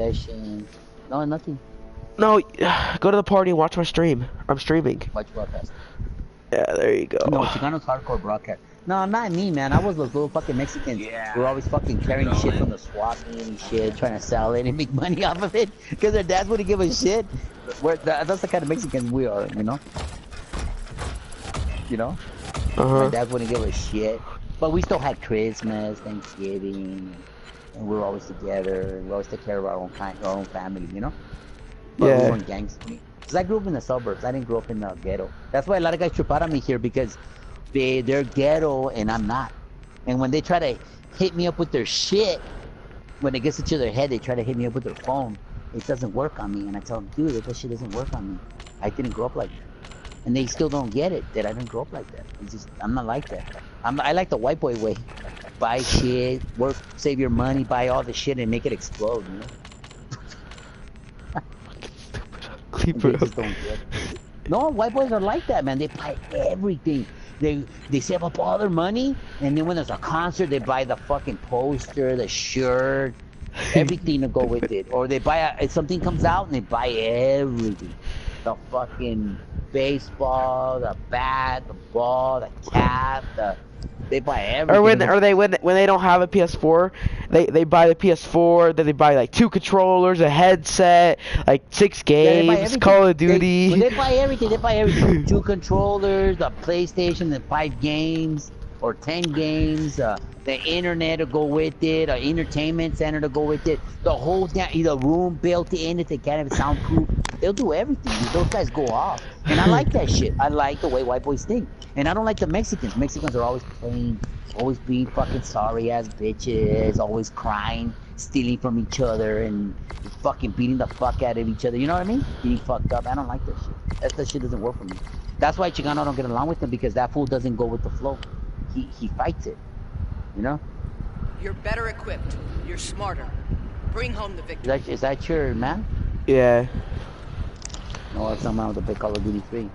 session. No, nothing. No, go to the party and watch my stream. I'm streaming. Watch broadcast. Yeah, there you go. No, Chicano's hardcore broadcast. No, not me, man. I was those little fucking Mexicans who were always fucking carrying shit from the swap meet and shit, trying to sell it and make money off of it because their dads wouldn't give a shit. That's the kind of Mexicans we are, you know? You know? My dad wouldn't give a shit. But we still had Christmas, Thanksgiving, and we were always together. We always took care of our own family, you know? But Yeah. we weren't gangsters. Because I grew up in the suburbs. I didn't grow up in the ghetto. That's why a lot of guys trip out on me here because they're ghetto and I'm not. And when they try to hit me up with their shit, when it gets into their head, they try to hit me up with their phone. It doesn't work on me. And I tell them, dude, that shit doesn't work on me. I didn't grow up like that. And they still don't get it that I didn't grow up like that. It's just, I'm not like that. I like the white boy way. Buy shit, work, save your money, buy all the shit and make it explode, you know? They just don't get it. No, white boys are like that, man. They buy everything. They save up all their money, and then when there's a concert, they buy the fucking poster, the shirt, everything to go with it. Or they buy something comes out and they buy everything. The fucking baseball, the bat, the ball, the cap, they buy everything. Or when they don't have a PS4, they buy the PS4, then they buy like 2 controllers, a headset, like 6 games, Call of Duty. They buy everything. They buy everything. 2 controllers, a PlayStation, and 5 games or 10 games. The internet to go with it, an entertainment center to go with it. The whole the room built in if they can't have it soundproof. They'll do everything. Those guys go off, and I like that shit. I like the way white boys think, and I don't like the Mexicans. Mexicans are always playing, always being fucking sorry ass bitches, always crying, stealing from each other, and fucking beating the fuck out of each other. You know what I mean? Being fucked up. I don't like that shit. That shit doesn't work for me. That's why Chicano don't get along with him because that fool doesn't go with the flow. He fights it. You know? You're better equipped. You're smarter. Bring home the victory. Is that your man? Yeah. No, it's not man with the big Call of Duty 3.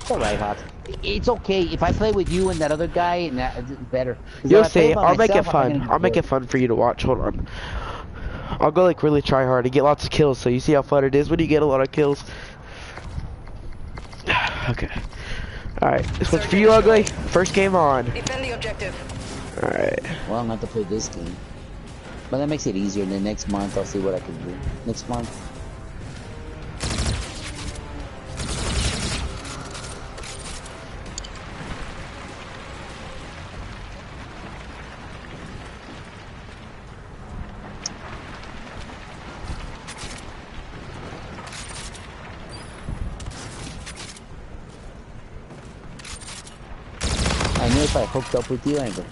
It's alright, Hot. It's okay. If I play with you and that other guy, and it's better. You'll see. I'll make it fun. I'll make it fun for you to watch. Hold on. I'll go like really try hard to get lots of kills, so you see how fun it is when you get a lot of kills. Okay. Alright, this one's for you, Ugly. First game on. Defend the objective. Alright. Well, I'm going to have to play this game. But that makes it easier. And then next month, I'll see what I can do. Next month. I knew if I hooked up with you and go,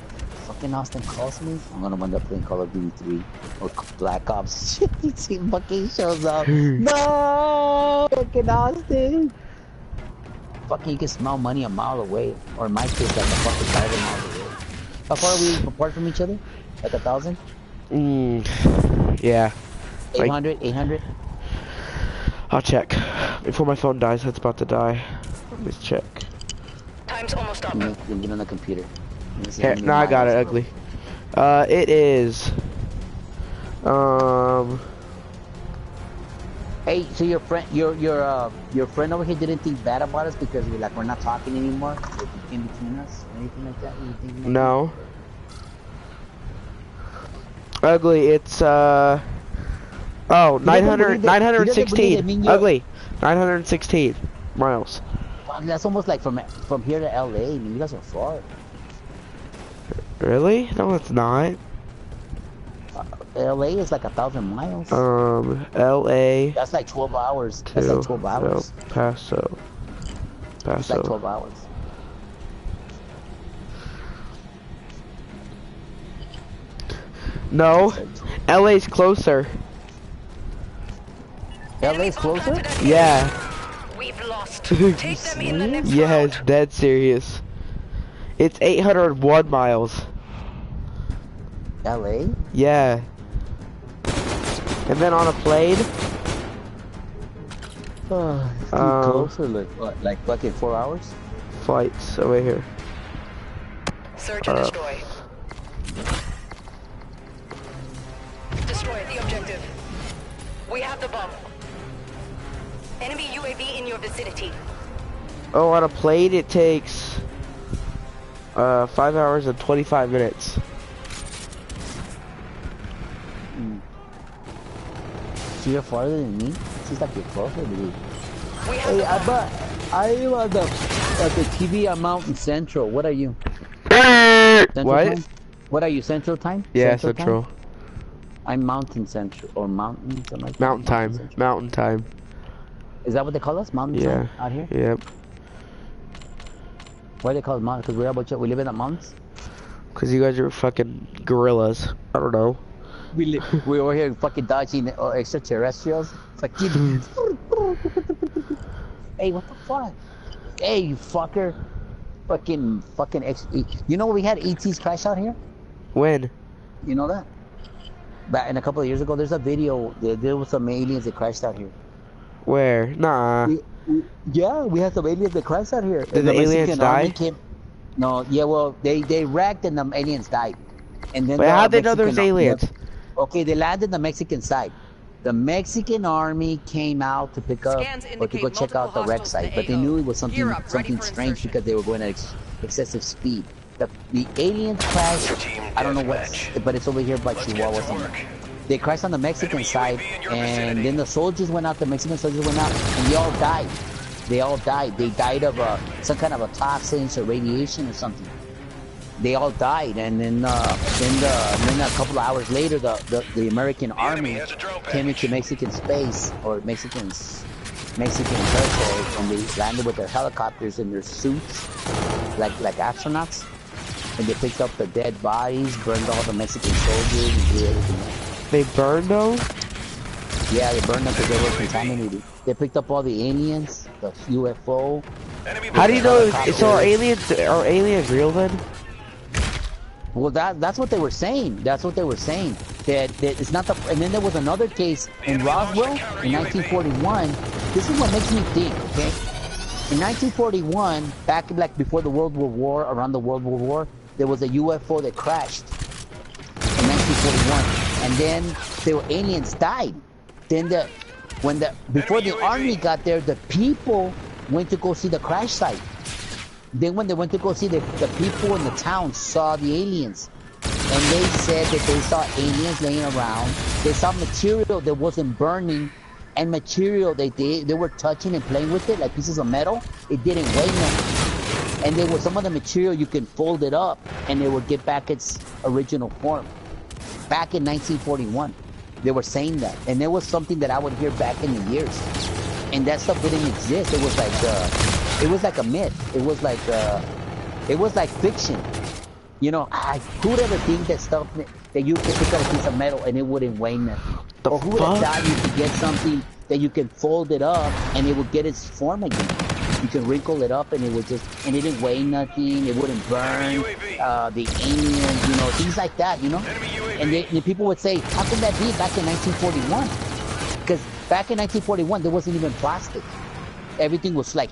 fucking Austin calls me, I'm gonna end up playing Call of Duty 3 or Black Ops. He fucking shows up. No, fucking Austin. Fucking, you can smell money a mile away, or in my case, like a fucking 5 miles away. How far are we apart from each other? Like 1,000? Yeah. 800? 800? I'll check before my phone dies. That's about to die. Let me check. Time's almost up. Get on the computer. Here, no, I got it, Ugly. It is. Hey, so your friend over here didn't think bad about us because we're not talking anymore in between us, or anything like that? No. Ugly, it's Oh, 916. Ugly, 916 miles. Wow, that's almost like from here to LA. I mean, you guys are far. Really? No, it's not. LA is like 1,000 miles. LA. That's like 12 hours. That's like 12 hours. El Paso. It's like 12 hours. No, LA's closer. LA's closer? Yeah. We've lost. Take them in the next Yeah, round. it's dead serious. It's 801 miles. LA? Yeah. And then on a plane. It's closer, like fucking 4 hours? Flights over here. Search and destroy. Destroy the objective. We have the bomb. Enemy UAV in your vicinity. Oh, on a plane it takes 5 hours and 25 minutes. So you're farther than me? Seems like you're closer to me. Hey, I'm on the TV on Mountain Central. What are you? Central What? Time? What are you, Central Time? Yeah, Central. Central. Time? I'm Mountain Central, or Mountain, something like that. Mountain time. Central. Mountain time. Is that what they call us? Mountain Yeah. Time out here? Yep. Why do they call us mountain? Because we're about we live in the mountains? Because you guys are fucking gorillas. I don't know. We're over here fucking dodging extraterrestrials. Fucking. Hey, what the fuck? Hey, you fucker. Fucking you know we had ETs crash out here? When? You know that? Back in a couple of years ago, there's a video. There was some aliens that crashed out here. Where? Nah. Yeah, we had some aliens that crashed out here. Did the aliens die? No, yeah, well, they wrecked and the aliens died. And then But how'd they know there was aliens? Okay, they landed on the Mexican side. The Mexican army came out to pick up or to go check out the wreck site, but they knew it was something strange because they were going at excessive speed. The aliens crashed. I don't know what, but it's over here by Chihuahua somewhere. They crashed on the Mexican side, and then the soldiers went out. The Mexican soldiers went out, and they all died. They all died. They died of some kind of a toxins or radiation or something. They all died, and then a couple of hours later, the American army came into Mexican space or Mexican territory, and they landed with their helicopters in their suits, like astronauts, and they picked up the dead bodies, burned all the Mexican soldiers, and did everything. They burned them? Yeah, they burned them because they were contaminated. They picked up all the aliens, the UFO. How do you know? So are aliens real then? Well, that's what they were saying. That's what they were saying. That it's not the. And then there was another case in Roswell in 1941. This is what makes me think. Okay, in 1941, back before the World War War, around the World War War, there was a UFO that crashed in 1941, and then aliens died. Then before the army got there, the people went to go see the crash site. Then when they went to go see the people in the town saw the aliens, and they said that they saw aliens laying around. They saw material that wasn't burning, and material they were touching and playing with it like pieces of metal. It didn't weigh nothing, and there was some of the material you can fold it up and it would get back its original form. Back in 1941, they were saying that, and there was something that I would hear back in the years, and that stuff didn't exist. It was like a myth. It was like fiction. You know, who would ever think that stuff that you could pick up a piece of metal and it wouldn't weigh nothing? Or who would have thought you could get something that you can fold it up and it would get its form again? You can wrinkle it up and it didn't weigh nothing. It wouldn't burn. The aliens, you know, things like that, you know. And the people would say, how can that be back in 1941? Because back in 1941, there wasn't even plastic. Everything was like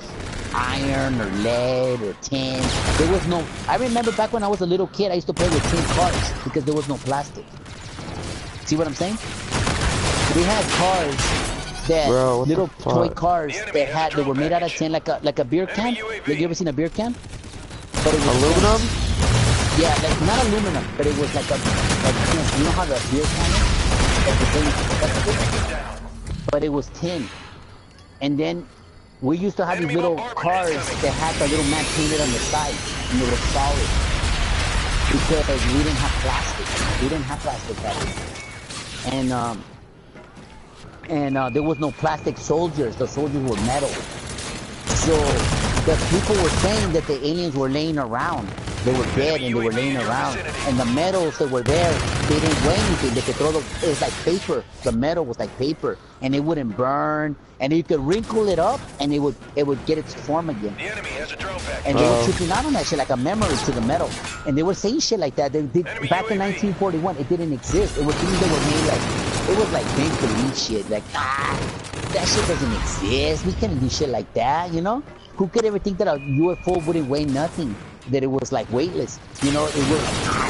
iron or lead or tin. There was no. I remember back when I was a little kid, I used to play with tin cars because there was no plastic. See what I'm saying? We had cars that little toy cars that were made out of tin, like a beer can. Like, you ever seen a beer can? But it was aluminum. Yeah, like not aluminum, but it was like you know how the beer can is? But it was tin. And then we used to have these little cars that had the little man painted on the side, and they were solid. Because we didn't have plastic. We didn't have plastic back then. And there was no plastic soldiers. The soldiers were metal. So the people were saying that the aliens were laying around. They were dead and they were laying around. And the metals that were there, they didn't weigh anything. They could throw it was like paper. The metal was like paper, and it wouldn't burn. And you could wrinkle it up, and it would get its form again. The enemy has a drone pack. And they were tripping out on that shit, like a memory to the metal. And they were saying shit like that. They did back in 1941. It didn't exist. It was things that were made like it was like make believe shit. Like that shit doesn't exist. We can't do shit like that. You know? Who could ever think that a UFO wouldn't weigh nothing? That it was like weightless. You know? It was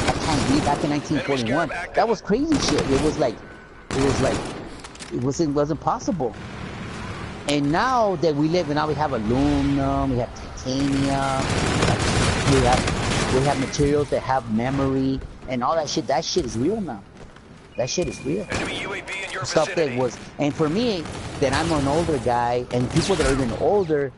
that can't be back in 1941. That was crazy shit. It was like wasn't possible. And now that we have aluminum, we have titanium, we have materials that have memory and all that shit. That shit is real now. That shit is real. Enemy UAV in your Stuff vicinity. that was, and for me, that I'm an older guy, and people that are even older,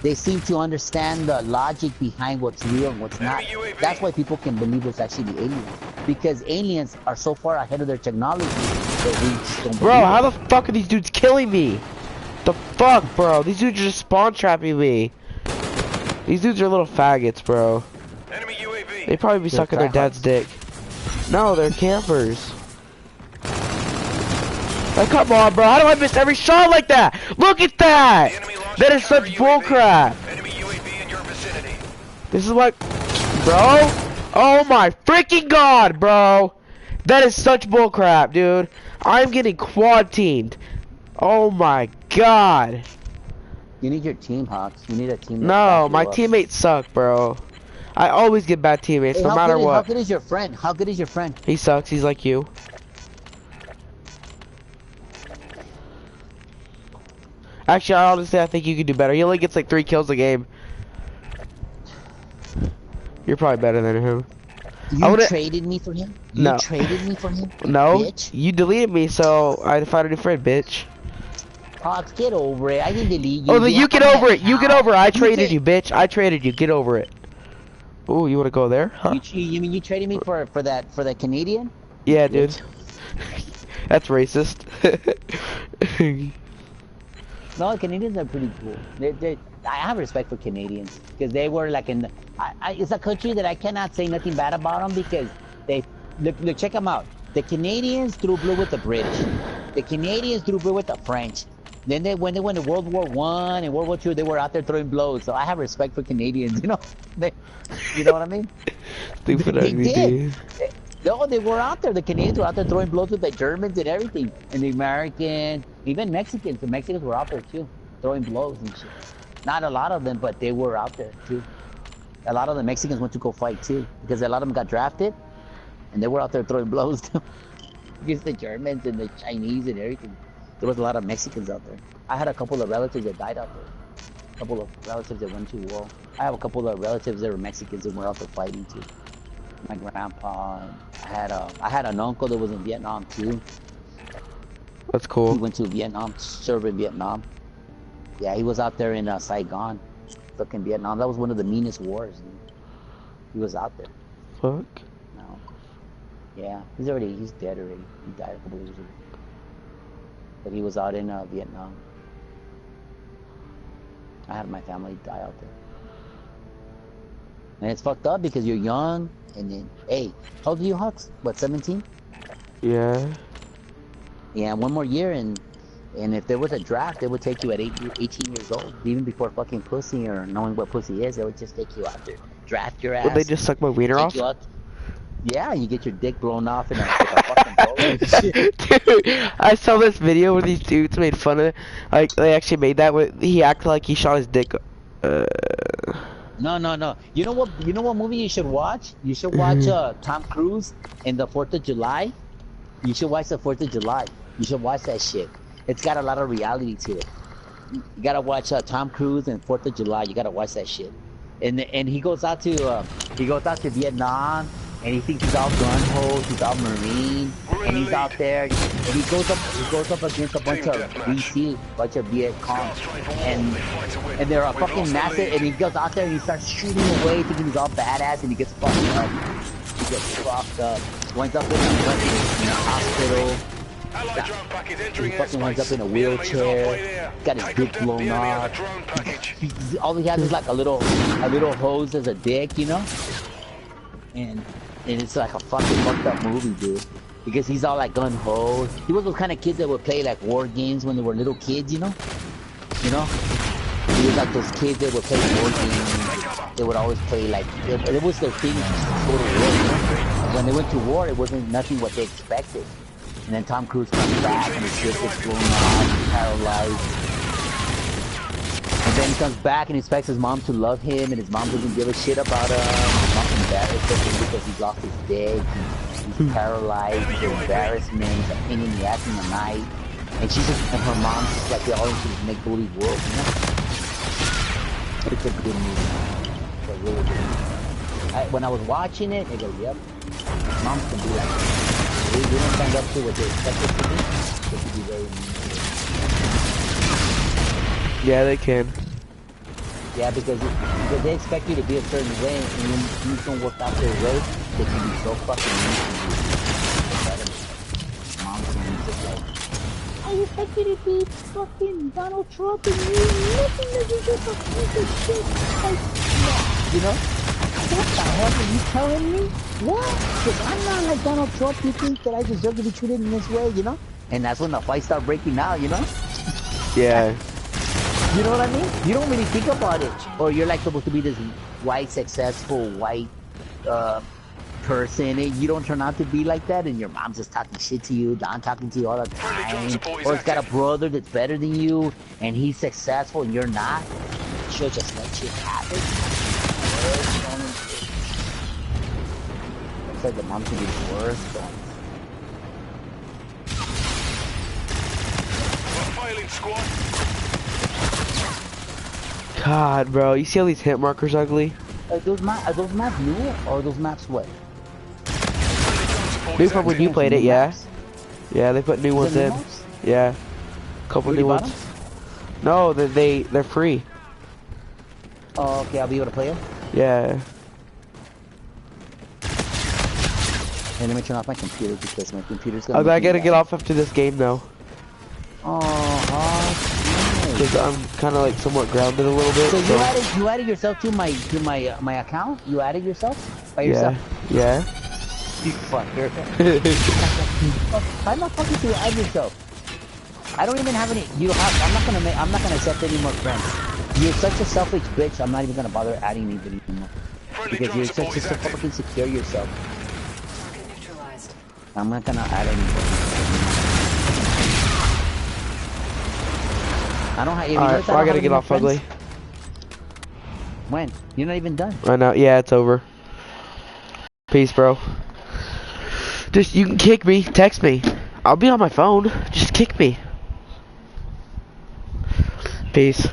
they seem to understand the logic behind what's real and what's not. Enemy UAV. That's why people can believe it's actually aliens, because aliens are so far ahead of their technology that we just don't Bro, believe how it. the fuck are these dudes killing me? The fuck, bro? These dudes are just spawn trapping me. These dudes are little faggots, bro. Enemy UAV. They probably be They're sucking their dad's tryhards. dick. No, they're campers. Like, come on, bro. How do I miss every shot like that? Look at that! The enemy launched That a is such counter UAV. bullcrap. Enemy UAV in your vicinity. This is like, bro. Oh my freaking god, bro. That is such bullcrap, dude. I'm getting quad teamed. Oh my god. You need your team, Hawks. You need a team. No, my teammates suck, bro. I always get bad teammates, no matter How what. good is your friend? How good is your friend? He sucks. He's like you. Actually, honestly, I think you could do better. He only gets like 3 kills a game. You're probably better than him. You traded me for him? You No. traded me for him? No, Bitch. you deleted me, so I found a new friend, bitch. Hawks, get over it. I didn't delete you. Oh, then you get have over an it. You get account. over it. I You traded can't- you, bitch. I traded you. Get over it. Ooh, you wanna go there? Huh? You mean you traded me for that Canadian? Yeah, dude. That's racist. No, Canadians are pretty cool. I have respect for Canadians because they were like in. It's a country that I cannot say nothing bad about them because they look check them out. The Canadians threw blue with the British. The Canadians threw blue with the French. Then when they went to World War I and World War II, they were out there throwing blows. So I have respect for Canadians. You know, you know what I mean? Stupid They ugly did. dude. No, they were out there. The Canadians were out there throwing blows with the Germans and everything. And the Americans, even Mexicans. The Mexicans were out there too, throwing blows and shit. Not a lot of them, but they were out there too. A lot of the Mexicans went to go fight too, because a lot of them got drafted, and they were out there throwing blows too. Against the Germans and the Chinese and everything. There was a lot of Mexicans out there. I had a couple of relatives that died out there. A couple of relatives that went to war. I have a couple of relatives that were Mexicans and were out there fighting too. My grandpa. I had an uncle that was in Vietnam too. That's He cool. went to Vietnam, served in Vietnam. Yeah, he was out there in Saigon, fucking Vietnam. That was one of the meanest wars. Dude. He was out there. Fuck. No. Yeah, he's dead already. He died a couple of years ago. But he was out in Vietnam. I had my family die out there. And it's fucked up because you're young, and then, hey, how old are you, Hawks? What, 17? Yeah. Yeah, one more year, and if there was a draft, they would take you at 18 years old. Even before fucking pussy or knowing what pussy is, they would just take you out there. Draft your ass. Would they just suck my wiener take off? you out. Yeah, you get your dick blown off in a fucking bowl and shit. Dude, I saw this video where these dudes made fun of it. Like, they actually made that with, he acted like he shot his dick. No. You know what movie you should watch? You should watch Tom Cruise in the 4th of July. You should watch the 4th of July. You should watch that shit. It's got a lot of reality to it. You gotta watch Tom Cruise and 4th of July. You gotta watch that shit. And he goes out to Vietnam, and he thinks he's all gun ho, he's all Marine, and he's out there, and he goes up against a bunch of VC, bunch of Viet Cong, and they're a fucking massive, and he goes out there and he starts shooting away, thinking he's all badass, and he gets fucked up. He gets fucked up. Winds up in a hospital. Allied drone package entering He fucking winds up airspace. in a The enemy's halfway wheelchair. there. Got his Take dick them. blown The enemy have off. a drone package. All he has is like a little hose as a dick, you know? And it's like a fucking fucked up movie, dude. Because he's all like gun ho. He was those kind of kids that would play like war games when they were little kids, you know? You know? He was like those kids that would play war games. They would always play like, it was their thing to go to war, you know? And when they went to war, it wasn't nothing what they expected. And then Tom Cruise comes back and his dick gets blown off, he's paralyzed. And then he comes back and he expects his mom to love him, and his mom doesn't give a shit about him. His mom's embarrassed of him because he's lost his dick. He's paralyzed, he's embarrassment, he's a pain in the ass in the night. And she's just, and her mom's just like, all into this make-believe world, you know? It's a good movie. It's a really good movie. When I was watching it, I go, yep, moms can be like that. They don't stand up to what they expect it to be. They can be very mean. Yeah, they can. Yeah, because they expect you to be a certain way, and when you don't work out their way, they can be so fucking mean to you. Moms can be just like, I expect you to be fucking Donald Trump and you nothing that you just a piece of shit. Like, yeah, you know? What the hell are you telling me? What? Because I'm not like Donald Trump. You think that I deserve to be treated in this way, you know? And that's when the fights start breaking out, you know? Yeah. You know what I mean? You don't really think about it. Or you're like supposed to be this white, successful, white person. And you don't turn out to be like that. And your mom's just talking shit to you. Don talking to you all the time. Or it's got a brother that's better than you. And he's successful and you're not. She'll just let you have it. Looks like the mom can be the worst. Filing squad. God, bro, you see all these hit markers ugly? Are those maps new or are those maps what? New from when you played it, yeah. Yeah, they put new ones in. Maps? Yeah, couple new ones. No, they're free. Oh, okay, I'll be able to play them. Yeah. Hey, let me turn off my computer because my computer's gonna. I gotta get off after this game though. Because I'm kind of like somewhat grounded a little bit. So you added yourself to my account? You added yourself by yourself? Yeah. You fucker. I'm not fucking to add yourself. I don't even have any. I'm not gonna accept any more friends. You're such a selfish bitch. I'm not even gonna bother adding anybody anymore. Because you're such a fucking secure yourself. I'm not gonna add anybody. I don't have. Alright, I gotta get off ugly. When? You're not even done. I know. Yeah, it's over. Peace, bro. Just you can kick me, text me. I'll be on my phone. Just kick me. Peace.